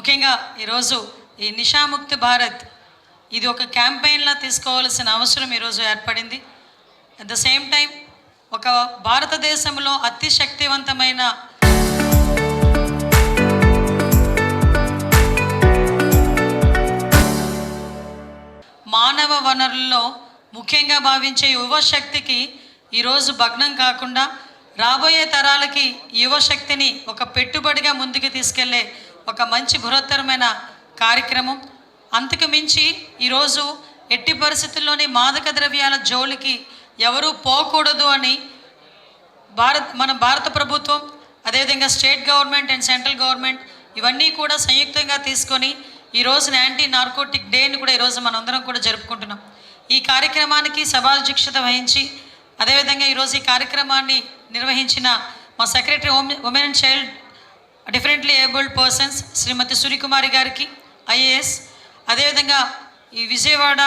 ముఖ్యంగా ఈరోజు ఈ నిషాముక్తి భారత్ ఇది ఒక క్యాంపెయిన్లా తీసుకోవాల్సిన అవసరం ఈరోజు ఏర్పడింది. అట్ ద సేమ్ టైం ఒక భారతదేశంలో అతి శక్తివంతమైన మానవ వనరుల్లో ముఖ్యంగా భావించే యువశక్తికి ఈరోజు భగ్నం కాకుండా రాబోయే తరాలకి యువశక్తిని ఒక పెట్టుబడిగా ముందుకు తీసుకెళ్లే ఒక మంచి బృహత్తరమైన కార్యక్రమం. అంతకు మించి ఈరోజు ఎట్టి పరిస్థితుల్లోని మాదక ద్రవ్యాల జోలికి ఎవరూ పోకూడదు అని మన భారత ప్రభుత్వం, అదేవిధంగా state government and central government ఇవన్నీ కూడా సంయుక్తంగా తీసుకొని ఈ రోజున యాంటీ నార్కోటిక్ డేని కూడా ఈరోజు మనందరం కూడా జరుపుకుంటున్నాం. ఈ కార్యక్రమానికి సభాధ్యక్షత వహించి అదేవిధంగా ఈరోజు ఈ కార్యక్రమాన్ని నిర్వహించిన మా secretary women and child differently abled persons Shrimati Suryakumari గారికి ఐఏఎస్, అదేవిధంగా ఈ విజయవాడ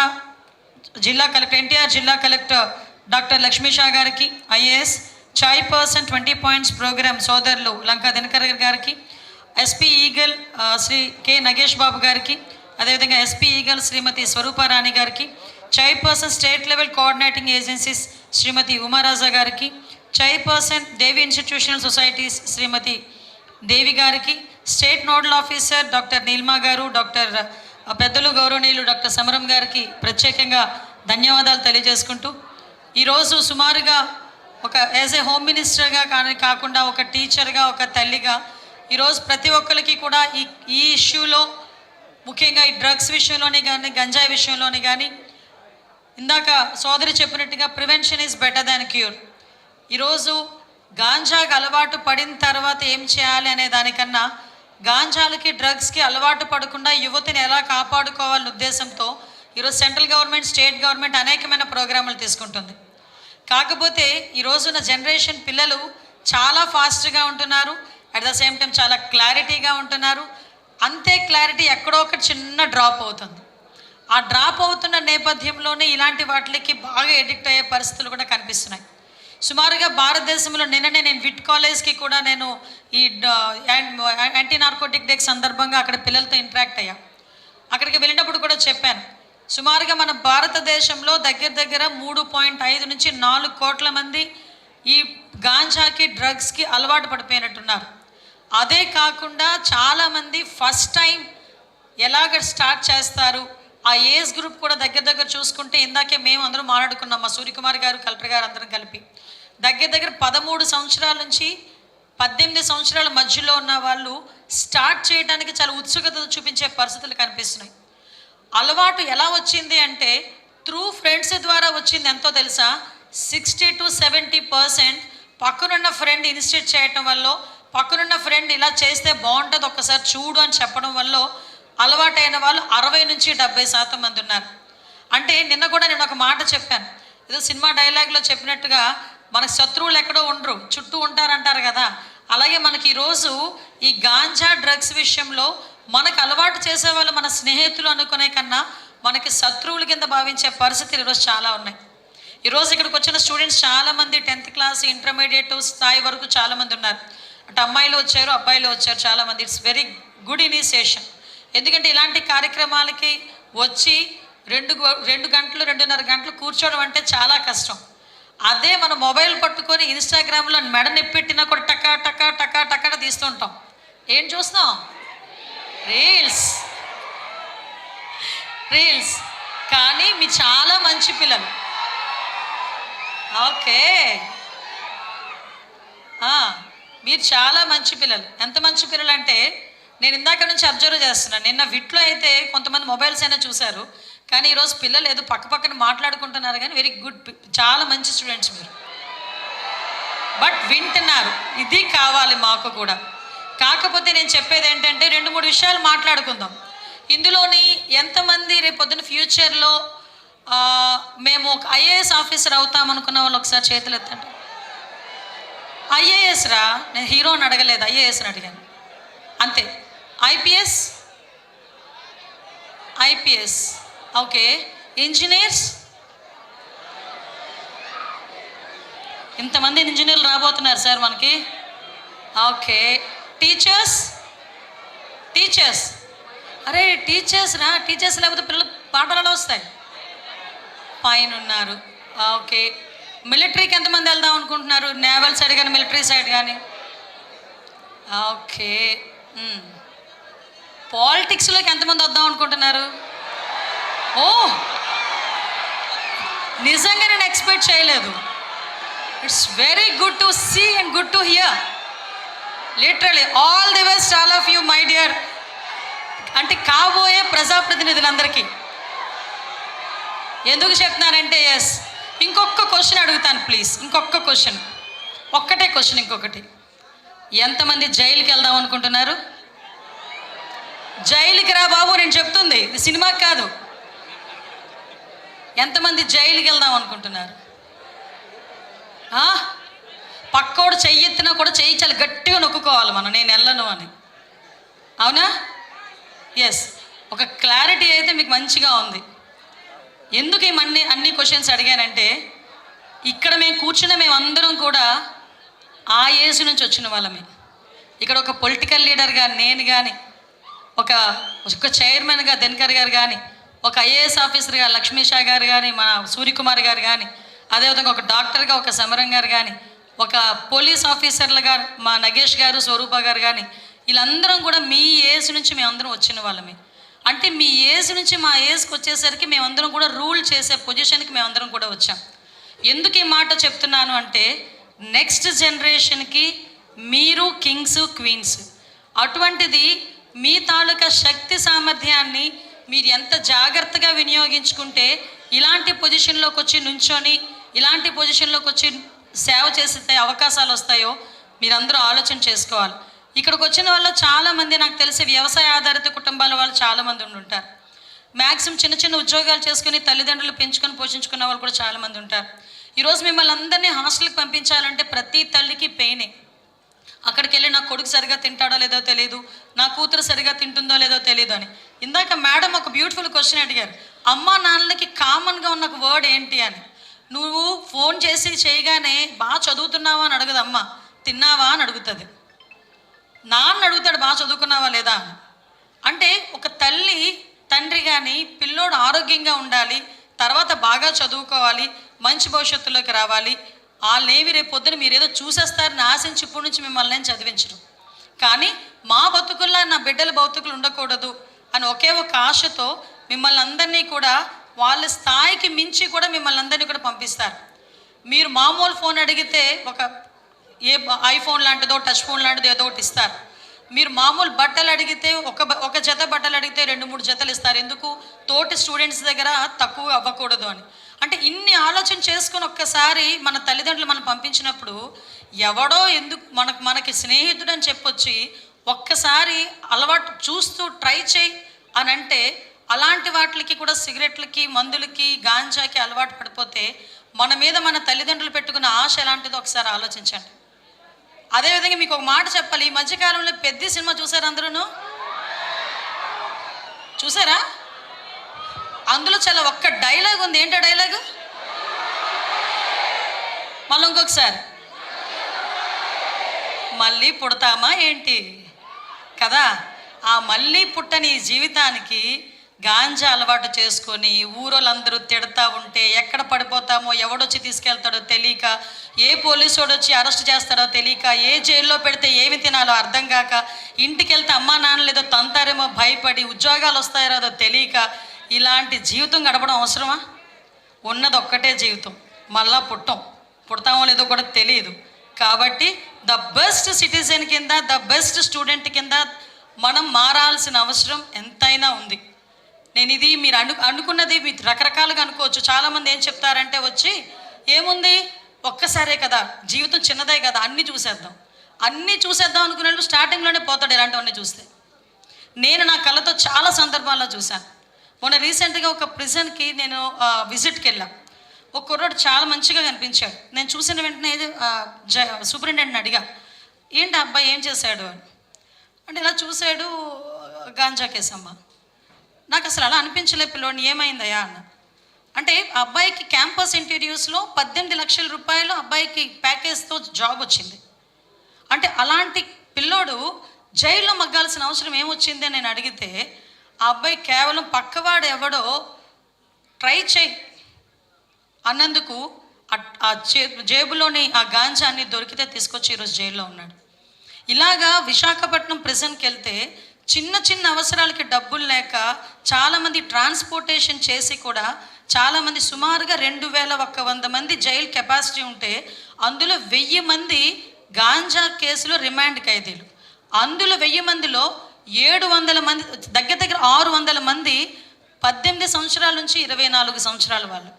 జిల్లా కలెక్టర్ ఎన్టీఆర్ జిల్లా కలెక్టర్ డాక్టర్ లక్ష్మీ షా గారికి IAS, chairperson 20 points programme సోదరులు లంకా దినకర్ గారికి, SP eagle Shri K Nagesh Babu గారికి, అదేవిధంగా ఎస్పీ ఈగల్ శ్రీమతి స్వరూపారాణి గారికి, chairperson state level coordinating agencies Shrimati Umaraja గారికి, chairperson Devi institutional societies Shrimati Devi గారికి, state nodal officer doctor Nilma గారు, డాక్టర్ పెద్దలు గౌరవనీయులు డాక్టర్ సమరం గారికి ప్రత్యేకంగా ధన్యవాదాలు తెలియజేసుకుంటూ ఈరోజు సుమారుగా ఒక యాజ్ ఏ హోమ్ మినిస్టర్గా కాకుండా ఒక టీచర్గా, ఒక తల్లిగా ఈరోజు ప్రతి ఒక్కరికి కూడా ఈ ఇష్యూలో ముఖ్యంగా ఈ డ్రగ్స్ విషయంలోనే కానీ గంజాయి విషయంలోనే కానీ ఇందాక సోదరి చెప్పినట్టుగా prevention is better than cure. ఈరోజు గాంజాకి అలవాటు పడిన తర్వాత ఏం చేయాలి అనే దానికన్నా గాంజాలకి డ్రగ్స్కి అలవాటు పడకుండా యువతిని ఎలా కాపాడుకోవాలనే ఉద్దేశంతో ఈరోజు సెంట్రల్ గవర్నమెంట్, స్టేట్ గవర్నమెంట్ అనేకమైన ప్రోగ్రాములు తీసుకుంటుంది. కాకపోతే ఈ రోజున జనరేషన్ పిల్లలు చాలా ఫాస్ట్గా ఉంటున్నారు, అట్ ద సేమ్ టైం చాలా క్లారిటీగా ఉంటున్నారు. అంతే క్లారిటీ ఎక్కడో ఒక చిన్న డ్రాప్ అవుతుంది. ఆ డ్రాప్ అవుతున్న నేపథ్యంలోనే ఇలాంటి వాటికి బాగా ఎడిక్ట్ అయ్యే పరిస్థితులు కూడా కనిపిస్తున్నాయి. సుమారుగా భారతదేశంలో నిన్ననే నేను విట్ కాలేజ్కి కూడా నేను ఈ యాంటీ నార్కోటిక్ డే సందర్భంగా అక్కడ పిల్లలతో ఇంటరాక్ట్ అయ్యా. అక్కడికి వెళ్ళినప్పుడు కూడా చెప్పాను, సుమారుగా మన భారతదేశంలో దగ్గర 3.5 నుంచి 4 కోట్ల మంది ఈ గాంజాకి డ్రగ్స్కి అలవాటు పడిపోయినట్టున్నారు. అదే కాకుండా చాలామంది ఫస్ట్ టైం ఎలాగ స్టార్ట్ చేస్తారు, ఆ ఏజ్ గ్రూప్ కూడా దగ్గర చూసుకుంటే ఇందాకే మేము అందరం మాట్లాడుకున్నాం, మా సూర్యకుమార్ గారు, కలెక్టర్ గారు అందరం కలిపి దగ్గర 13 సంవత్సరాల నుంచి 18 సంవత్సరాల మధ్యలో ఉన్న వాళ్ళు స్టార్ట్ చేయడానికి చాలా ఉత్సుకత చూపించే పరిస్థితులు కనిపిస్తున్నాయి. అలవాటు ఎలా వచ్చింది అంటే త్రూ ఫ్రెండ్స్ ద్వారా వచ్చింది. ఎంతో తెలుసా, 60 to 70% పక్కనున్న ఫ్రెండ్ ఇన్స్టిట్యూట్ చేయటం వల్ల, పక్కనున్న ఫ్రెండ్ ఇలా చేస్తే బాగుంటుంది ఒక్కసారి చూడు అని చెప్పడం వల్ల అలవాటైన వాళ్ళు 60 నుంచి 70% మంది ఉన్నారు. అంటే నిన్న కూడా నేను ఒక మాట చెప్పాను, ఏదో సినిమా డైలాగ్లో చెప్పినట్టుగా మనకు శత్రువులు ఎక్కడో ఉండరు, చుట్టూ ఉంటారంటారు కదా. అలాగే మనకి ఈరోజు ఈ గాంజా డ్రగ్స్ విషయంలో మనకు అలవాటు చేసే వాళ్ళు మన స్నేహితులు అనుకునే కన్నా మనకి శత్రువుల కింద భావించే పరిస్థితులు ఈరోజు చాలా ఉన్నాయి. ఈరోజు ఇక్కడికి వచ్చిన స్టూడెంట్స్ చాలామంది 10th క్లాస్, ఇంటర్మీడియట్ స్థాయి వరకు చాలామంది ఉన్నారు. అటు అమ్మాయిలు వచ్చారు, అబ్బాయిలు వచ్చారు చాలామంది. It's very good initiation. ఎందుకంటే ఇలాంటి కార్యక్రమాలకి వచ్చి 2 గంటలు 2.5 గంటలు కూర్చోవడం అంటే చాలా కష్టం. అదే మన మొబైల్ పట్టుకొని ఇన్స్టాగ్రామ్లో మెడ నిప్పెట్టినా కూడా టకా టకా టకా టకా తీస్తుంటాం. ఏం చూస్తాం? రీల్స్. కానీ మీ చాలా మంచి పిల్లలు. ఓకే, మీరు చాలా మంచి పిల్లలు. ఎంత మంచి పిల్లలు అంటే నేను ఇందాక నుంచి అబ్జర్వ్ చేస్తున్నాను. నిన్న విట్లో అయితే కొంతమంది మొబైల్స్ అయినా చూశారు, కానీ ఈరోజు పిల్లలు ఏదో పక్కన మాట్లాడుకుంటున్నారు. కానీ వెరీ గుడ్, చాలా మంచి స్టూడెంట్స్ మీరు. బట్ వింటున్నారు, ఇది కావాలి మాకు కూడా. కాకపోతే నేను చెప్పేది ఏంటంటే 2-3 విషయాలు మాట్లాడుకుందాం. ఇందులోని ఎంతమంది రేపు పొద్దున ఫ్యూచర్లో మేము ఒక ఐఏఎస్ ఆఫీసర్ అవుతామనుకున్న వాళ్ళు ఒకసారి చేతులు ఎత్తండి. ఐఏఎస్ రా, నేను హీరోని అడగలేదు, ఐఏఎస్ని అడిగాను అంతే. IPS okay. ఇంజనీర్స్, ఇంతమంది ఇంజనీర్లు రాబోతున్నారు సార్ మనకి. ఓకే. టీచర్స్ అరే టీచర్స్ లేకపోతే పిల్లలు పాఠాలు ఎలా వస్తాయి? పైన ఉన్నారు. ఓకే, మిలిటరీకి ఎంతమంది వెళ్దాం అనుకుంటున్నారు? నేవల్ సైడ్ కానీ మిలిటరీ సైడ్ కానీ? ఓకే. పాలిటిక్స్లోకి ఎంతమంది వద్దాం అనుకుంటున్నారు? ఓ, నిజంగా నేను ఎక్స్పెక్ట్ చేయలేదు. It's very good to see and good to hear. Literally all the best all of you my dear. అంటే కాబోయే ప్రజాప్రతినిధులందరికీ ఎందుకు చెప్తున్నానంటే, ఎస్, ఇంకొక క్వశ్చన్ అడుగుతాను ప్లీజ్. ఇంకొక క్వశ్చన్, ఒక్కటే క్వశ్చన్, ఇంకొకటి. ఎంతమంది జైలుకి వెళ్దాం అనుకుంటున్నారు? జైలుకి రా బాబు, నేను చెప్తుంది ఇది సినిమా కాదు. ఎంతమంది జైలుకి వెళ్దాం అనుకుంటున్నారు? పక్కోడు చెయ్యెత్తినా కూడా చెయ్యి చాలా గట్టిగా నొక్కుకోవాలి మనం, నేను వెళ్ళను అని. అవునా? ఎస్, ఒక క్లారిటీ అయితే మీకు మంచిగా ఉంది. ఎందుకు ఈ అన్ని క్వశ్చన్స్ అడిగానంటే, ఇక్కడ మేము కూర్చున్న మేమందరం కూడా ఆ ఏజ్ నుంచి వచ్చిన వాళ్ళమే. ఇక్కడ ఒక పొలిటికల్ లీడర్గా నేను కానీ, ఒక చైర్మన్గా దినకర్ గారు కానీ, ఒక ఐఏఎస్ ఆఫీసర్గా లక్ష్మీషా గారు కానీ, మన సూర్యకుమార్ గారు కానీ, అదేవిధంగా ఒక డాక్టర్గా ఒక సమరం గారు కానీ, ఒక పోలీస్ ఆఫీసర్లుగా మా నగేష్ గారు, స్వరూప గారు కానీ, వీళ్ళందరం కూడా మీ ఏజ్ నుంచి మేమందరం వచ్చిన వాళ్ళమే. అంటే మీ ఏజ్ నుంచి మా ఏజ్కి వచ్చేసరికి మేమందరం కూడా రూల్ చేసే పొజిషన్కి మేమందరం కూడా వచ్చాం. ఎందుకు ఈ మాట చెప్తున్నాను అంటే, నెక్స్ట్ జనరేషన్కి మీరు కింగ్స్ క్వీన్స్. అటువంటిది మీ తాలూకా శక్తి సామర్థ్యాన్ని మీరు ఎంత జాగ్రత్తగా వినియోగించుకుంటే ఇలాంటి పొజిషన్లోకి వచ్చి నుంచొని ఇలాంటి పొజిషన్లోకి వచ్చి సేవ చేసే అవకాశాలు వస్తాయో మీరందరూ ఆలోచన చేసుకోవాలి. ఇక్కడికి వచ్చిన వాళ్ళు చాలామంది నాకు తెలిసి వ్యవసాయ ఆధారిత కుటుంబాల వాళ్ళు చాలామంది ఉంటారు. మ్యాక్సిమం చిన్న చిన్న ఉద్యోగాలు చేసుకుని తల్లిదండ్రులు పెంచుకొని పోషించుకున్న వాళ్ళు కూడా చాలామంది ఉంటారు. ఈరోజు మిమ్మల్ని అందరినీ హాస్టల్కి పంపించాలంటే ప్రతి తల్లికి పెయినే. అక్కడికి వెళ్ళి నా కొడుకు సరిగా తింటాడో లేదో తెలియదు, నా కూతురు సరిగా తింటుందో లేదో తెలియదు అని. ఇందాక మేడం ఒక బ్యూటిఫుల్ క్వశ్చన్ అడిగారు, అమ్మా నాన్నలకి కామన్గా ఉన్న ఒక వర్డ్ ఏంటి అని. నువ్వు ఫోన్ చేసి చేయగానే బాగా చదువుతున్నావా అని అడగదు అమ్మ, తిన్నావా అని అడుగుతుంది. నాన్న అడుగుతాడు బాగా చదువుకున్నావా లేదా అని. అంటే ఒక తల్లి తండ్రి కానీ పిల్లోడు ఆరోగ్యంగా ఉండాలి, తర్వాత బాగా చదువుకోవాలి, మంచి భవిష్యత్తులోకి రావాలి, వాళ్ళేవి రేపు పొద్దున మీరు ఏదో చూసేస్తారని ఆశించి ఇప్పటి నుంచి మిమ్మల్ని నేను చదివించరు. కానీ మా బతుకుల్లో నా బిడ్డల బతుకులు ఉండకూడదు అని ఒకే ఒక ఆశతో మిమ్మల్ని అందరినీ కూడా వాళ్ళ స్థాయికి మించి కూడా మిమ్మల్ని అందరినీ కూడా పంపిస్తారు. మీరు మామూలు ఫోన్ అడిగితే ఏ ఐఫోన్ లాంటిదో టచ్ ఫోన్ లాంటిదో ఏదో ఒకటి ఇస్తారు. మీరు మామూలు బట్టలు అడిగితే ఒక జత బట్టలు అడిగితే 2-3 జతలు ఇస్తారు. ఎందుకు? తోటి స్టూడెంట్స్ దగ్గర తక్కువ అవ్వకూడదు అని. అంటే ఇన్ని ఆలోచన చేసుకొని ఒక్కసారి మన తల్లిదండ్రులు మనం పంపించినప్పుడు ఎవడో ఎందుకు మనకి స్నేహితుడు అని చెప్పొచ్చి ఒక్కసారి అలవాటు చూస్తూ ట్రై చేయి అని అంటే, అలాంటి వాటికి కూడా సిగరెట్లకి, మందులకి, గాంజాకి అలవాటు పడిపోతే మన మీద మన తల్లిదండ్రులు పెట్టుకున్న ఆశ ఎలాంటిదో ఒకసారి ఆలోచించండి. అదేవిధంగా మీకు ఒక మాట చెప్పాలి, ఈ మధ్యకాలంలో పెద్ద సినిమా చూసారా? అందరూ చూసారా? అందులో చాలా ఒక్క డైలాగ్ ఉంది. ఏంటో డైలాగు? మళ్ళీ ఇంకొకసారి, మళ్ళీ పుడతామా ఏంటి కదా. ఆ మళ్ళీ పుట్టని జీవితానికి గాంజా అలవాటు చేసుకొని ఊరోళ్ళందరూ తిడతా ఉంటే ఎక్కడ పడిపోతామో, ఎవడొచ్చి తీసుకెళ్తాడో తెలియక, ఏ పోలీసోడు వచ్చి అరెస్ట్ చేస్తాడో తెలియక, ఏ జైల్లో పెడితే ఏమి తినాలో అర్థం కాక, ఇంటికి వెళ్తే అమ్మా నాన్నలు ఏదో తంతారేమో భయపడి, ఉద్యోగాలు వస్తాయో తెలియక ఇలాంటి జీవితం గడపడం అవసరమా? ఉన్నది ఒక్కటే జీవితం, మళ్ళా పుడతామో లేదో కూడా తెలియదు. కాబట్టి ద బెస్ట్ సిటిజన్ కింద, ద బెస్ట్ స్టూడెంట్ కింద మనం మారాల్సిన అవసరం ఎంతైనా ఉంది. నేను ఇది మీరు అనుకున్నది మీరు రకరకాలుగా అనుకోవచ్చు. చాలామంది ఏం చెప్తారంటే వచ్చి, ఏముంది ఒక్కసారే కదా, జీవితం చిన్నదే కదా, అన్నీ చూసేద్దాం అనుకునే వాళ్ళు స్టార్టింగ్లోనే పోతాడు ఇలాంటివన్నీ చూస్తే. నేను నా కళ్ళతో చాలా సందర్భాల్లో చూశాను. మొన్న రీసెంట్గా ఒక ప్రిజన్కి నేను విజిట్కి వెళ్ళాను. ఒక కుర్రాడు చాలా మంచిగా కనిపించాడు. నేను చూసిన వెంటనే సూపరింటెండెంట్ని అడిగా, ఏంటి అబ్బాయి ఏం చేశాడు అని. అంటే ఇలా చూశాడు, గాంజా కేసమ్మా. నాకు అసలు అలా అనిపించలే పిల్లోడిని, ఏమైందయా అన్న. అంటే అబ్బాయికి క్యాంపస్ ఇంటర్వ్యూస్లో 18 లక్షల రూపాయలు అబ్బాయికి ప్యాకేజ్తో జాబ్ వచ్చింది. అంటే అలాంటి పిల్లోడు జైల్లో మగ్గాల్సిన అవసరం ఏమొచ్చింది అని నేను అడిగితే, ఆ అబ్బాయి కేవలం పక్కవాడు ఎవడో ట్రై చేయి అన్నందుకు ఆ జేబులోని ఆ గాంజాన్ని దొరికితే తీసుకొచ్చి ఈరోజు జైల్లో ఉన్నాడు. ఇలాగా విశాఖపట్నం ప్రిజన్కి వెళ్తే చిన్న చిన్న అవసరాలకి డబ్బులు లేక చాలామంది ట్రాన్స్పోర్టేషన్ చేసి కూడా చాలామంది సుమారుగా 2100 మంది జైలు కెపాసిటీ ఉంటే అందులో 1000 మంది గాంజా కేసులో రిమాండ్ ఖైదీలు. అందులో 1000 మందిలో 700 మంది దగ్గర 600 మంది 18 సంవత్సరాల నుంచి 24 సంవత్సరాల వాళ్ళు.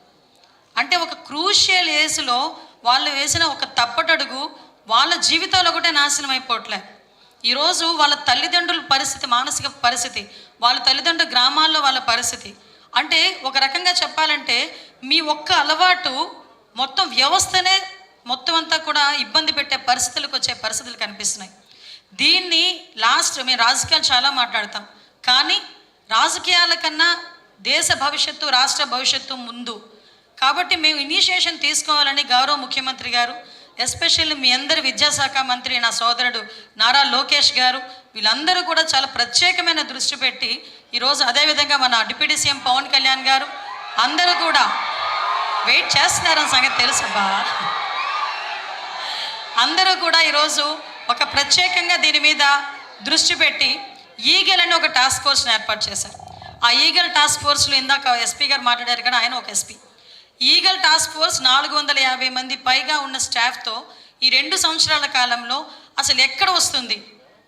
అంటే ఒక క్రూషియల్ ఏజ్లో వాళ్ళు వేసిన ఒక తప్పటడుగు వాళ్ళ జీవితాలు ఒకటే నాశనం అయిపోవట్లే. ఈరోజు వాళ్ళ తల్లిదండ్రుల పరిస్థితి, మానసిక పరిస్థితి, వాళ్ళ తల్లిదండ్రుల గ్రామాల్లో వాళ్ళ పరిస్థితి, అంటే ఒక రకంగా చెప్పాలంటే మీ ఒక్క అలవాటు మొత్తం వ్యవస్థనే మొత్తం అంతా కూడా ఇబ్బంది పెట్టే పరిస్థితులకు వచ్చే పరిస్థితులు కనిపిస్తున్నాయి. దీన్ని మేము రాజకీయాలు చాలా మాట్లాడతాం, కానీ రాజకీయాల కన్నా దేశ భవిష్యత్తు, రాష్ట్ర భవిష్యత్తు ముందు. కాబట్టి మేము ఇనిషియేషన్ తీసుకోవాలని గౌరవ ముఖ్యమంత్రి గారు, ఎస్పెషల్లీ మీ అందరి విద్యాశాఖ మంత్రి నా సోదరుడు నారా లోకేష్ గారు, వీళ్ళందరూ కూడా చాలా ప్రత్యేకమైన దృష్టి పెట్టి ఈరోజు, అదేవిధంగా మన డిప్యూటీ సీఎం పవన్ కళ్యాణ్ గారు అందరూ కూడా వెయిట్ చేస్తున్నారని సంగతి తెలుసబ్బా. అందరూ కూడా ఈరోజు ఒక ప్రత్యేకంగా దీని మీద దృష్టి పెట్టి ఈగల్ అని ఒక టాస్క్ ఫోర్స్ని ఏర్పాటు చేశారు. ఆ ఈగల్ టాస్క్ ఫోర్స్లో ఇందాక ఎస్పీ గారు మాట్లాడారు కానీ ఆయన ఒక ఎస్పీ. ఈగల్ టాస్క్ ఫోర్స్ 450 మంది పైగా ఉన్న స్టాఫ్తో ఈ 2 సంవత్సరాల కాలంలో అసలు ఎక్కడ వస్తుంది,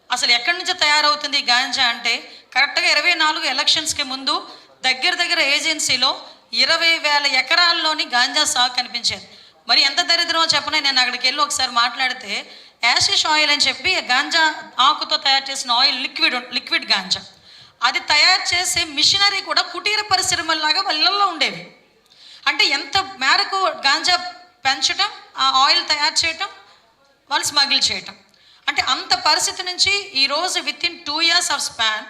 అసలు ఎక్కడి నుంచి తయారవుతుంది గాంజా అంటే కరెక్ట్గా 24 ఎలక్షన్స్కి ముందు దగ్గర ఏజెన్సీలో 20,000 ఎకరాల్లోని గాంజా సాగు కనిపించేది. మరి ఎంత దరిద్రమో చెప్పనే, నేను అక్కడికి వెళ్ళి ఒకసారి మాట్లాడితే యాషిష్ ఆయిల్ అని చెప్పి గాంజా ఆకుతో తయారు చేసిన ఆయిల్, లిక్విడ్ గాంజా, అది తయారు చేసే మిషనరీ కూడా కుటీర పరిశ్రమలాగా వాళ్ళల్లో ఉండేవి. అంటే ఎంత మేరకు గాంజా పెంచడం, ఆ ఆయిల్ తయారు చేయటం, వాళ్ళు స్మగిల్ చేయటం, అంటే అంత పరిస్థితి నుంచి ఈరోజు with in 2 years of span,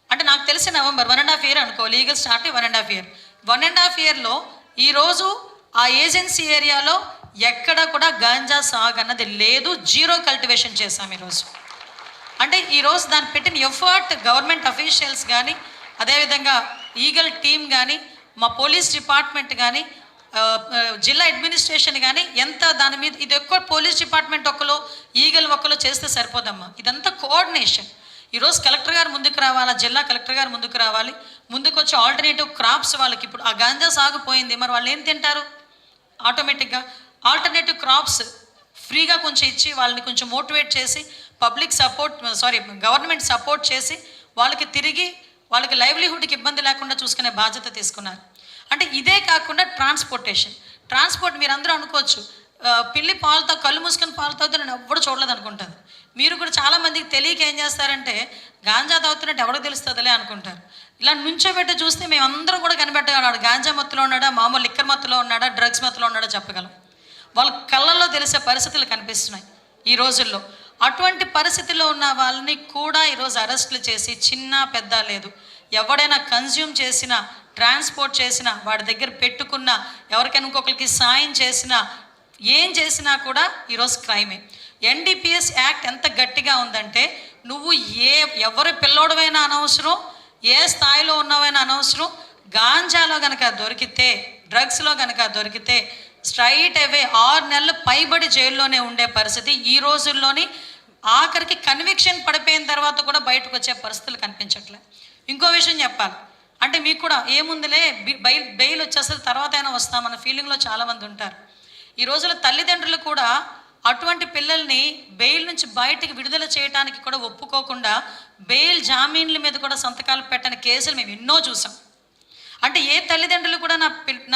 అంటే నాకు తెలిసి నవంబర్ 1.5 year అనుకో, లీగల్ స్టార్ట్ 1.5 year, 1.5 yearలో ఈరోజు ఆ ఏజెన్సీ ఏరియాలో ఎక్కడ కూడా గాంజా సాగు అన్నది లేదు, జీరో కల్టివేషన్ చేశాం ఈరోజు. అంటే ఈరోజు దాన్ని పెట్టిన ఎఫర్ట్ గవర్నమెంట్ అఫీషియల్స్ కానీ, అదేవిధంగా ఈగల్ టీమ్ కానీ, మా పోలీస్ డిపార్ట్మెంట్ కానీ, జిల్లా అడ్మినిస్ట్రేషన్ కానీ ఎంత దాని మీద, ఇది ఎక్కువ పోలీస్ డిపార్ట్మెంట్ ఒకలో ఈగల్ ఒకలో చేస్తే సరిపోదమ్మా, ఇదంతా కోఆర్డినేషన్. ఈరోజు కలెక్టర్ గారు ముందుకు రావాలా, జిల్లా కలెక్టర్ గారు ముందుకు రావాలి, ముందుకు వచ్చి ఆల్టర్నేటివ్ క్రాప్స్ వాళ్ళకి, ఇప్పుడు ఆ గాంజా సాగుపోయింది మరి వాళ్ళు ఏం తింటారు, ఆటోమేటిక్గా ఆల్టర్నేటివ్ క్రాప్స్ ఫ్రీగా కొంచెం ఇచ్చి వాళ్ళని కొంచెం మోటివేట్ చేసి గవర్నమెంట్ సపోర్ట్ చేసి వాళ్ళకి తిరిగి వాళ్ళకి లైవ్లీహుడ్కి ఇబ్బంది లేకుండా చూసుకునే బాధ్యత తీసుకున్నారు. అంటే ఇదే కాకుండా ట్రాన్స్పోర్ట్ మీరు అందరూ అనుకోవచ్చు, పిల్లి పాలతో కళ్ళు మూసుకొని పాలు తాగుతూ నేను ఎవ్వడు చూడలేదు అనుకుంటారు. మీరు కూడా చాలామందికి తెలియక ఏం చేస్తారంటే గాంజా తాగుతున్నట్టు ఎవరికి తెలుస్తుందిలే అనుకుంటారు. ఇలా నుంచోబెట్టి చూస్తే మేమందరం కూడా కనిపెట్టగలడు గాంజా మత్తులో ఉన్నాడా, మామూలు లిక్కర్ మత్తులో ఉన్నాడా, డ్రగ్స్ మత్తులో ఉన్నాడా చెప్పగలం. వాళ్ళ కళ్ళల్లో తెలిసే పరిస్థితులు కనిపిస్తున్నాయి ఈ రోజుల్లో. అటువంటి పరిస్థితిలో ఉన్న వాళ్ళని కూడా ఈరోజు అరెస్టులు చేసి, చిన్న పెద్ద లేదు, ఎవడైనా కన్జ్యూమ్ చేసినా, ట్రాన్స్పోర్ట్ చేసినా, వాడి దగ్గర పెట్టుకున్నా, ఎవరికైనా ఇంకొకరికి సాయం చేసినా, ఏం చేసినా కూడా ఈరోజు క్రైమే. ఎన్డీపీఎస్ యాక్ట్ ఎంత గట్టిగా ఉందంటే నువ్వు ఎవరి పిల్లోడమైనా అనవసరం, ఏ స్థాయిలో ఉన్నవైనా అనవసరం, గాంజాలో కనుక దొరికితే, డ్రగ్స్లో కనుక దొరికితే స్ట్రైట్ అవే 6 నెలలు పైబడి జైల్లోనే ఉండే పరిస్థితి ఈ రోజుల్లోని. ఆఖరికి కన్విక్షన్ పడిపోయిన తర్వాత కూడా బయటకు వచ్చే పరిస్థితులు కనిపించట్లే. ఇంకో విషయం చెప్పాలి అంటే మీకు కూడా ఏముందిలే బెయిల్ వచ్చేస్తుంది తర్వాత అయినా వస్తామన్న ఫీలింగ్లో చాలామంది ఉంటారు. ఈ రోజుల్లో తల్లిదండ్రులు కూడా అటువంటి పిల్లల్ని బెయిల్ నుంచి బయటికి విడుదల చేయడానికి కూడా ఒప్పుకోకుండా బెయిల్ జామీన్ల మీద కూడా సంతకాలు పెట్టని కేసులు మేము ఎన్నో చూసాం. అంటే ఏ తల్లిదండ్రులు కూడా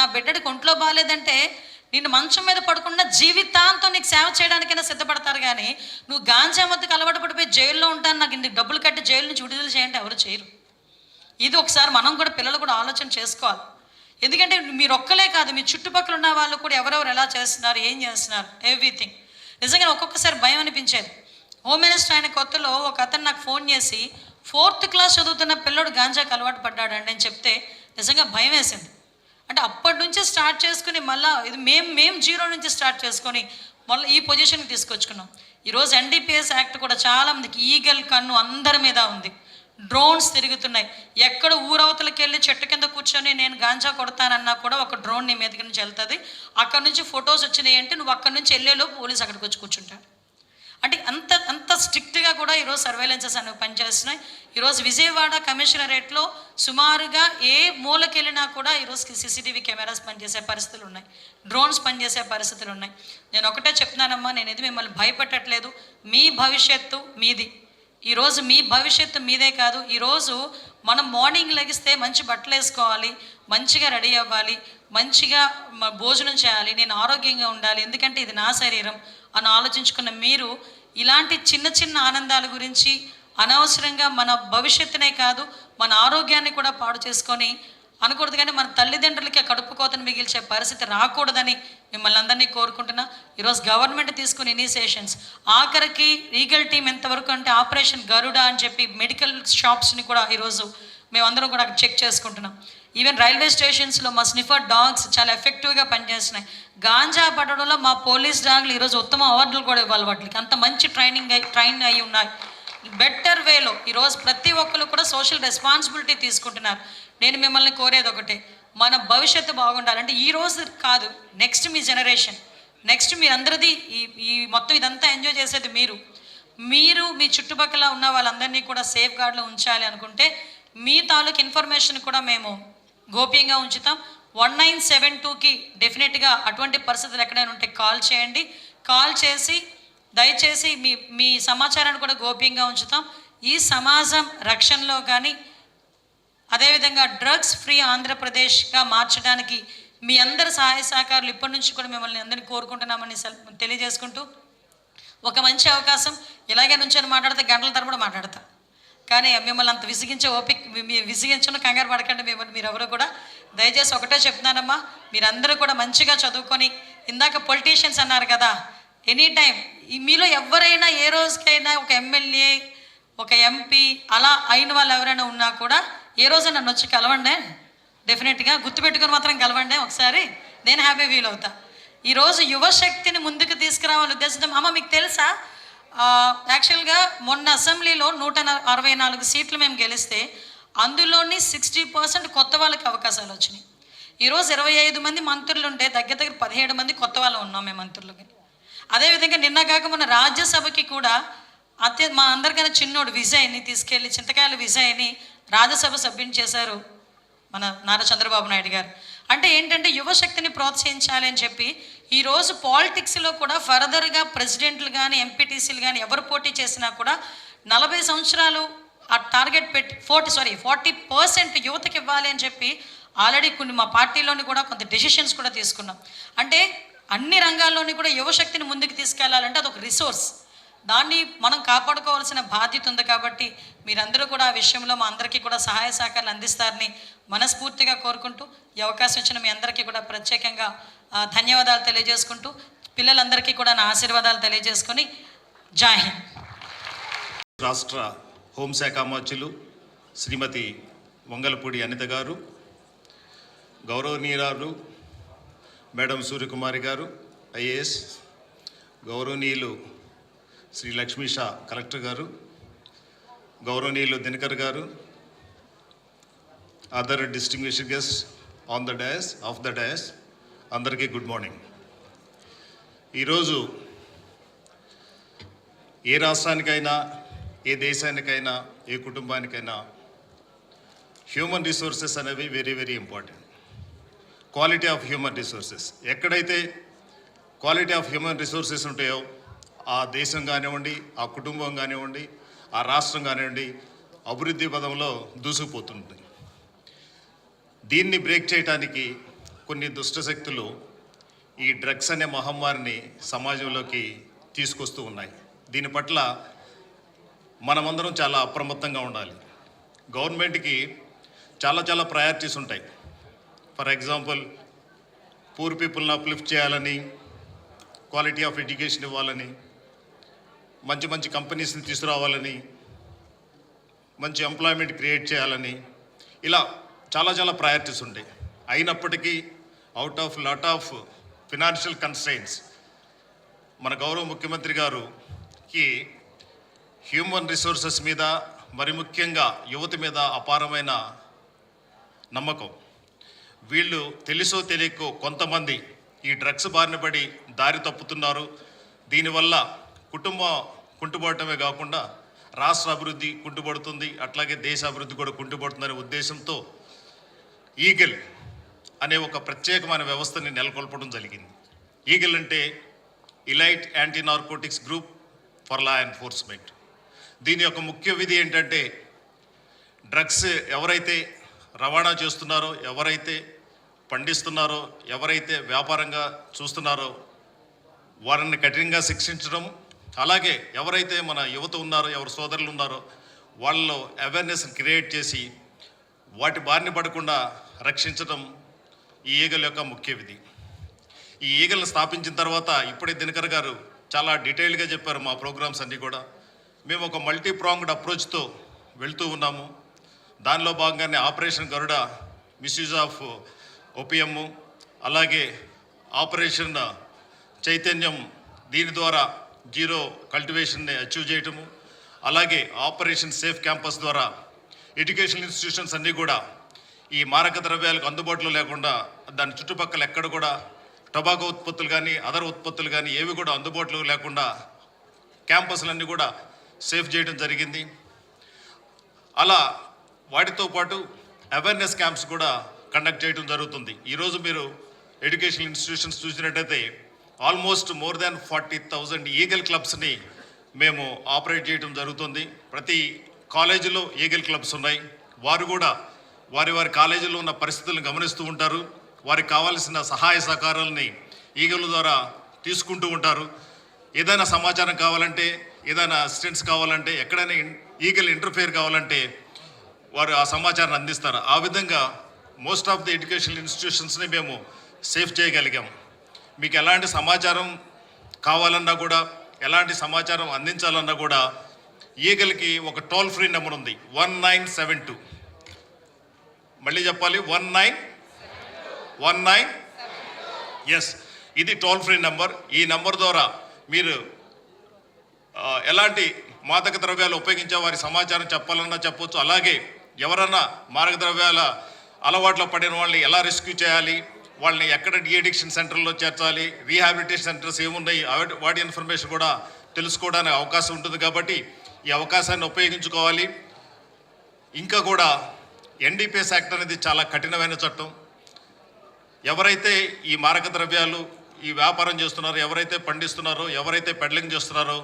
నా బిడ్డడికి ఒంట్లో బాగాలేదంటే నిన్ను మంచం మీద పడకుండా జీవితాంతం నీకు సేవ చేయడానికైనా సిద్ధపడతారు, కానీ నువ్వు గాంజా మత్తుకు అలవాటు పడిపోయి జైల్లో ఉంటాను, నాకు ఇంటికి డబ్బులు కట్టి జైలు నుంచి విడుదల చేయండి ఎవరు చేయరు. ఇది ఒకసారి మనం కూడా పిల్లలు కూడా ఆలోచన చేసుకోవాలి. ఎందుకంటే మీరు ఒక్కలే కాదు, మీ చుట్టుపక్కల ఉన్న వాళ్ళు కూడా ఎవరెవరు ఎలా చేస్తున్నారు, ఏం చేస్తున్నారు, ఎవ్రీథింగ్. నిజంగా ఒక్కొక్కసారి భయం అనిపించేది. హోమ్ మినిస్టర్ అయిన కొత్తలో ఒక అతను నాకు ఫోన్ చేసి 4th క్లాస్ చదువుతున్న పిల్లడు గాంజాకి అలవాటు పడ్డాడండి అని చెప్తే నిజంగా భయం వేసింది. అంటే అప్పటి నుంచి స్టార్ట్ చేసుకుని మళ్ళీ ఇది మేము జీరో నుంచి స్టార్ట్ చేసుకొని మళ్ళీ ఈ పొజిషన్కి తీసుకొచ్చుకున్నాం. ఈరోజు ఎన్డీపీఎస్ యాక్ట్ కూడా చాలామందికి ఈగల్ కన్ను అందరి మీద ఉంది. డ్రోన్స్ తిరుగుతున్నాయి. ఎక్కడ ఊరవతలకి వెళ్ళి చెట్టు కింద కూర్చొని నేను గాంజా కొడతానన్నా కూడా ఒక డ్రోన్ నీ మీదకి నుంచి వెళ్తుంది. అక్కడ నుంచి ఫొటోస్ వచ్చినాయి అంటే నువ్వు అక్కడ నుంచి వెళ్ళేలో పోలీసు అక్కడికి వచ్చి కూర్చుంటాడు. అంటే అంత స్ట్రిక్ట్గా కూడా ఈరోజు సర్వేలెన్సెస్ అనేవి పనిచేస్తున్నాయి. ఈరోజు విజయవాడ కమిషనరేట్లో సుమారుగా ఏ మూలకి వెళ్ళినా కూడా ఈరోజు CCTV కెమెరాస్ పనిచేసే పరిస్థితులు ఉన్నాయి, డ్రోన్స్ పనిచేసే పరిస్థితులు ఉన్నాయి. నేను ఒకటే చెప్తున్నానమ్మా, నేను ఇది మిమ్మల్ని భయపెట్టట్లేదు. మీ భవిష్యత్తు మీది. ఈరోజు మీ భవిష్యత్తు మీదే కాదు. ఈరోజు మనం మార్నింగ్ లెగిస్తే మంచి బట్టలు వేసుకోవాలి, మంచిగా రెడీ అవ్వాలి, మంచిగా భోజనం చేయాలి, నేను ఆరోగ్యంగా ఉండాలి, ఎందుకంటే ఇది నా శరీరం అని ఆలోచించుకున్న మీరు ఇలాంటి చిన్న చిన్న ఆనందాల గురించి అనవసరంగా మన భవిష్యత్తునే కాదు మన ఆరోగ్యాన్ని కూడా పాడు చేసుకొని అనకూడదు. కానీ మన తల్లిదండ్రులకి కడుపు కోతను మిగిల్చే పరిస్థితి రాకూడదని మిమ్మల్ని అందరినీ కోరుకుంటున్నా. ఈరోజు గవర్నమెంట్ తీసుకున్న ఇనిషియేషన్స్ ఆఖరికి లీగల్ టీం ఎంతవరకు అంటే ఆపరేషన్ గరుడ అని చెప్పి మెడికల్ షాప్స్ని కూడా ఈరోజు మేమందరం కూడా చెక్ చేసుకుంటున్నాం. ఈవెన్ రైల్వే స్టేషన్స్లో మా స్నిఫర్ డాగ్స్ చాలా ఎఫెక్టివ్గా పనిచేస్తున్నాయి. గాంజా పట్టడంలో మా పోలీస్ డాగ్లు ఈరోజు ఉత్తమ అవార్డులు కూడా ఇవ్వాలి. వాటికి అంత మంచి ట్రైన్ అయి ఉన్నాయి. బెటర్ వేలో ఈరోజు ప్రతి ఒక్కరు కూడా సోషల్ రెస్పాన్సిబిలిటీ తీసుకుంటున్నారు. నేను మిమ్మల్ని కోరేది ఒకటే, మన భవిష్యత్తు బాగుండాలంటే ఈ రోజు కాదు, నెక్స్ట్ మీ జనరేషన్, నెక్స్ట్ మీరందరిది ఈ మొత్తం ఇదంతా ఎంజాయ్ చేసేది మీరు మీ చుట్టుపక్కల ఉన్న వాళ్ళందరినీ కూడా సేఫ్ గార్డ్లో ఉంచాలి అనుకుంటే మీ తాలూకు ఇన్ఫర్మేషన్ కూడా మేము గోప్యంగా ఉంచుతాం. 1972కి డెఫినెట్గా అటువంటి పరిస్థితులు ఎక్కడైనా ఉంటే కాల్ చేయండి. కాల్ చేసి దయచేసి మీ సమాచారాన్ని కూడా గోప్యంగా ఉంచుతాం. ఈ సమాజం రక్షణలో కానీ అదేవిధంగా డ్రగ్స్ ఫ్రీ ఆంధ్రప్రదేశ్గా మార్చడానికి మీ అందరి సహాయ సహకారాలు ఇప్పటి నుంచి కూడా మిమ్మల్ని అందరినీ కోరుకుంటున్నామని తెలియజేసుకుంటూ, ఒక మంచి అవకాశం ఇలాగే నుంచొని మాట్లాడితే గంటల తరబడి మాట్లాడతా, కానీ మిమ్మల్ని అంత విసిగించను, కంగారు పడకండి. మీరు ఎవరు కూడా దయచేసి ఒకటే చెప్తున్నానమ్మా, మీరందరూ కూడా మంచిగా చదువుకొని, ఇందాక పొలిటీషియన్స్ అన్నారు కదా, ఎనీ టైం మీలో ఎవరైనా ఏ రోజుకైనా ఒక ఎమ్మెల్యే ఒక ఎంపీ అలా అయిన వాళ్ళు ఎవరైనా ఉన్నా కూడా ఏ రోజు నన్ను వచ్చి కలవండి, డెఫినెట్గా గుర్తుపెట్టుకొని మాత్రం కలవండి ఒకసారి, నేను హ్యాపీ ఫీల్ అవుతా. ఈరోజు యువశక్తిని ముందుకు తీసుకురావాలని ఉద్దేశంతో అమ్మ మీకు తెలుసా, యాక్చువల్గా మొన్న అసెంబ్లీలో 164 సీట్లు మేము గెలిస్తే అందులోని 60% కొత్త వాళ్ళకి అవకాశాలు వచ్చినాయి. ఈరోజు 25 మంది మంత్రులు ఉంటే దగ్గర 17 మంది కొత్త వాళ్ళు ఉన్నాం మేము మంత్రులకి. అదేవిధంగా నిన్న కాక మొన్న రాజ్యసభకి కూడా మా అందరికన్నా చిన్నోడు విజయ్ని తీసుకెళ్ళి, చింతకాయల విజయ్ని రాజ్యసభ సభ్యుని చేశారు మన నారా చంద్రబాబు నాయుడు గారు. అంటే ఏంటంటే యువశక్తిని ప్రోత్సహించాలి అని చెప్పి ఈరోజు పాలిటిక్స్లో కూడా ఫర్దర్గా ప్రెసిడెంట్లు కానీ ఎంపీటీసీలు కానీ ఎవరు పోటీ చేసినా కూడా 40 సంవత్సరాలు ఆ టార్గెట్ పెట్టి 40% యువతకి ఇవ్వాలి అని చెప్పి ఆల్రెడీ కొన్ని మా పార్టీలోని కూడా కొంత డెసిషన్స్ కూడా తీసుకున్నాం. అంటే అన్ని రంగాల్లోని కూడా యువశక్తిని ముందుకు తీసుకెళ్లాలంటే అదొక రిసోర్స్, దాన్ని మనం కాపాడుకోవాల్సిన బాధ్యత ఉంది. కాబట్టి మీరందరూ కూడా ఆ విషయంలో మా అందరికీ కూడా సహాయ సహకారాలు అందిస్తారని మనస్ఫూర్తిగా కోరుకుంటూ, ఈ అవకాశం ఇచ్చిన మీ అందరికీ కూడా ప్రత్యేకంగా ధన్యవాదాలు తెలియజేసుకుంటూ, పిల్లలందరికీ కూడా నా ఆశీర్వాదాలు తెలియజేసుకొని జై హింద్. రాష్ట్ర హోంశాఖ మంత్రులు శ్రీమతి వంగలపూడి అనిత గారు, గౌరవనీయురాలు మేడం సూర్యకుమారి గారు IAS, గౌరవనీయులు శ్రీ లక్ష్మీ షా కలెక్టర్ గారు, గౌరవనీయులు దినకర్ గారు, other distinguished guest on the dais of the dais, అందరికీ గుడ్ మార్నింగ్. ఈరోజు ఏ రాష్ట్రానికైనా, ఏ దేశానికైనా, ఏ కుటుంబానికైనా హ్యూమన్ రిసోర్సెస్ అనేవి very very important. Quality of human resources, ఎక్కడైతే క్వాలిటీ ఆఫ్ హ్యూమన్ రిసోర్సెస్ ఉంటాయో ఆ దేశం కానివ్వండి, ఆ కుటుంబం కానివ్వండి, ఆ రాష్ట్రం కానివ్వండి అభివృద్ధి పదంలో దూసుకుపోతుంది. దీన్ని బ్రేక్ చేయడానికి కొన్ని దుష్టశక్తులు ఈ డ్రగ్స్ అనే మహమ్మారిని సమాజంలోకి తీసుకొస్తూ ఉన్నాయి. దీని పట్ల మనమందరం చాలా అప్రమత్తంగా ఉండాలి. గవర్నమెంట్కి చాలా ప్రయారిటీస్ ఉంటాయి. ఫర్ ఎగ్జాంపుల్, పూర్ పీపుల్ని అప్లిఫ్ట్ చేయాలని, క్వాలిటీ ఆఫ్ ఎడ్యుకేషన్ ఇవ్వాలని, మంచి కంపెనీస్ని తీసుకురావాలని, మంచి ఎంప్లాయ్మెంట్ క్రియేట్ చేయాలని, ఇలా చాలా ప్రయారిటీస్ ఉంటాయి. అయినప్పటికీ out of lot of financial constraints మన గౌరవ ముఖ్యమంత్రి గారుకి హ్యూమన్ రిసోర్సెస్ మీద మరి ముఖ్యంగా యువత మీద అపారమైన నమ్మకం. వీళ్ళు తెలుసో తెలియకో కొంతమంది ఈ డ్రగ్స్ బారిన పడి దారి తప్పుతున్నారు. దీనివల్ల కుటుంబం కుంటుపడటమే కాకుండా రాష్ట్ర అభివృద్ధి కుంటుపడుతుంది, అట్లాగే దేశ అభివృద్ధి కూడా కుంటుపడుతుందనే ఉద్దేశంతో ఈగల్ అనే ఒక ప్రత్యేకమైన వ్యవస్థని నెలకొల్పడం జరిగింది. ఈగల్ అంటే elite anti narcotics group for law enforcement. దీని యొక్క ముఖ్య విధి ఏంటంటే డ్రగ్స్ ఎవరైతే రవాణా చేస్తున్నారో, ఎవరైతే పండిస్తున్నారో, ఎవరైతే వ్యాపారంగా చూస్తున్నారో వారిని కఠినంగా శిక్షించడం, అలాగే ఎవరైతే మన యువత ఉన్నారో, ఎవరు సోదరులు ఉన్నారో వాళ్ళలో అవేర్నెస్ క్రియేట్ చేసి వాటి బారిన పడకుండా రక్షించడం ఈ ఈగల్ యొక్క ముఖ్య విధి. ఈ ఈగల్ని స్థాపించిన తర్వాత ఇప్పుడే దినకర్ గారు చాలా డీటెయిల్గా చెప్పారు మా ప్రోగ్రామ్స్ అన్నీ కూడా. మేము ఒక మల్టీ ప్రాంగ్డ్ అప్రోచ్తో వెళ్తూ ఉన్నాము. దానిలో భాగంగానే operation Garuda, misuse of OPM, అలాగే ఆపరేషన్ చైతన్యం, దీని ద్వారా జీరో కల్టివేషన్ని అచీవ్ చేయటము, అలాగే ఆపరేషన్ సేఫ్ క్యాంపస్ ద్వారా ఎడ్యుకేషనల్ ఇన్స్టిట్యూషన్స్ అన్నీ కూడా ఈ మారక ద్రవ్యాలకు అందుబాటులో లేకుండా దాని చుట్టుపక్కల ఎక్కడ కూడా టొబాకో ఉత్పత్తులు కానీ అదర్ ఉత్పత్తులు కానీ ఏవి కూడా అందుబాటులో లేకుండా క్యాంపస్లన్నీ కూడా సేఫ్ చేయడం జరిగింది. అలా వాటితో పాటు అవేర్నెస్ క్యాంప్స్ కూడా కండక్ట్ చేయడం జరుగుతుంది. ఈరోజు మీరు ఎడ్యుకేషనల్ ఇన్స్టిట్యూషన్స్ చూసినట్టయితే ఆల్మోస్ట్ మోర్ దాన్ 40,000 ఈగల్ క్లబ్స్ని మేము ఆపరేట్ చేయడం జరుగుతుంది. ప్రతి కాలేజీలో ఈగల్ క్లబ్స్ ఉన్నాయి. వారు కూడా వారి కాలేజీలో ఉన్న పరిస్థితులను గమనిస్తూ ఉంటారు. వారికి కావాల్సిన సహాయ సహకారాలని ఈగల ద్వారా తీసుకుంటూ ఉంటారు. ఏదైనా సమాచారం కావాలంటే, ఏదైనా అసిస్టెన్స్ కావాలంటే, ఎక్కడైనా ఈగల్ ఇంటర్ఫేర్ కావాలంటే వారు ఆ సమాచారాన్ని అందిస్తారు. ఆ విధంగా మోస్ట్ ఆఫ్ ది ఎడ్యుకేషనల్ ఇన్స్టిట్యూషన్స్ని మేము సేఫ్ చేయగలిగాం. మీకు ఎలాంటి సమాచారం కావాలన్నా కూడా, ఎలాంటి సమాచారం అందించాలన్నా కూడా ఈగల్కి ఒక టోల్ ఫ్రీ నెంబర్ ఉంది, 1972. మళ్ళీ చెప్పాలి, 19 ఎస్, ఇది టోల్ ఫ్రీ నెంబర్. ఈ నెంబర్ ద్వారా మీరు ఎలాంటి మాదక ద్రవ్యాలు ఉపయోగించే వారి సమాచారం చెప్పాలన్నా చెప్పొచ్చు. అలాగే ఎవరన్నా మాదక ద్రవ్యాల అలవాట్లో పడిన వాళ్ళని ఎలా రెస్క్యూ చేయాలి, వాళ్ళని ఎక్కడ డీఅడిక్షన్ సెంటర్లో చేర్చాలి, రీహాబిలిటేషన్ సెంటర్స్ ఏమున్నాయి, వాటి ఇన్ఫర్మేషన్ కూడా తెలుసుకోవడానికి అవకాశం ఉంటుంది. కాబట్టి ఈ అవకాశాన్ని ఉపయోగించుకోవాలి. ఇంకా కూడా ఎన్డీపీఎస్ యాక్ట్ అనేది చాలా కఠినమైన చట్టం. ఎవరైతే ఈ మారక ద్రవ్యాలు ఈ వ్యాపారం చేస్తున్నారో, ఎవరైతే పండిస్తున్నారో, ఎవరైతే పెడ్లింగ్ చేస్తున్నారో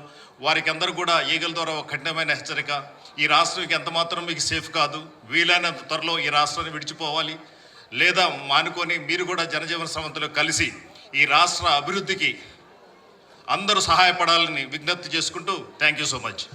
వారికి అందరూ కూడా ఈగల ద్వారా ఒక కఠినమైన హెచ్చరిక. ఈ రాష్ట్రం ఎంత మాత్రం మీకు సేఫ్ కాదు, వీలైనంత త్వరలో ఈ రాష్ట్రాన్ని విడిచిపోవాలి, లేదా మానుకొని మీరు కూడా జనజీవన స్రవంతిలో కలిసి ఈ రాష్ట్ర అభివృద్ధికి అందరూ సహాయపడాలని విజ్ఞప్తి చేసుకుంటూ థ్యాంక్ యూ సో మచ్.